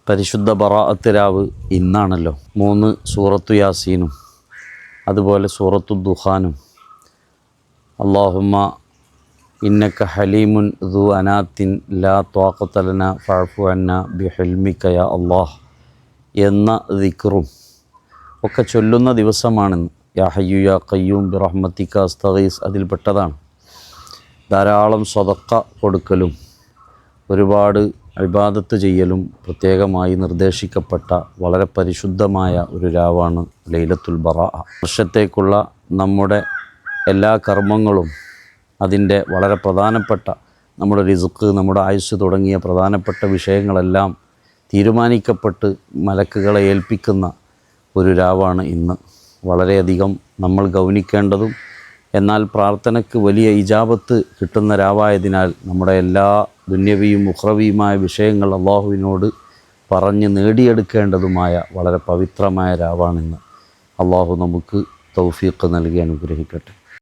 പരിശുദ്ധ ബറാഅത്ത് രാവ് ഇന്നാണല്ലോ. 3 സൂറത്തു യാസീനും അതുപോലെ സൂറത്തു ദുഖാനും അല്ലാഹുമ്മ ഇന്നക ഹലീമുൻ ദു അനാത്തിൻ ലാ ത്വാഖത ലനാ ഫഅഫു അന്നാ ബിഹിൽമിക യാ അല്ലാഹ് എന്ന ദിക്റും ഒക്കെ ചൊല്ലുന്ന ദിവസമാണെന്ന്. യാ ഹയ്യു യാ ഖയ്യൂം ബിറഹ്മതിക അസ്തഗീസ് അതിൽപ്പെട്ടതാണ്. ധാരാളം സദഖ കൊടുക്കലും ഒരുപാട് ഇബാദത്ത് ചെയ്യലും പ്രത്യേകമായി നിർദ്ദേശിക്കപ്പെട്ട വളരെ പരിശുദ്ധമായ ഒരു രാവാണ് ലൈലത്തുൽ ബറാഅ. വർഷത്തേക്കുള്ള നമ്മുടെ എല്ലാ കർമ്മങ്ങളും അതിൻ്റെ വളരെ പ്രധാനപ്പെട്ട നമ്മുടെ റിസ്ക്, നമ്മുടെ ആയുസ്സ് തുടങ്ങിയ പ്രധാനപ്പെട്ട വിഷയങ്ങളെല്ലാം തീരുമാനിക്കപ്പെട്ട് മലക്കുകളെ ഏൽപ്പിക്കുന്ന ഒരു രാവാണ് ഇന്ന്. വളരെയധികം നമ്മൾ ഗൗനിക്കേണ്ടതും എന്നാൽ പ്രാർത്ഥനയ്ക്ക് വലിയ ഇജാബത്ത് കിട്ടുന്ന രാവായതിനാൽ നമ്മുടെ എല്ലാ ദുന്യവിയും ഉഖ്റവിയുമായ വിഷയങ്ങൾ അള്ളാഹുവിനോട് പറഞ്ഞ് നേടിയെടുക്കേണ്ടതുമായ വളരെ പവിത്രമായ രാവാണിന്ന്. അള്ളാഹു നമുക്ക് തൗഫീഖ് നൽകി അനുഗ്രഹിക്കട്ടെ.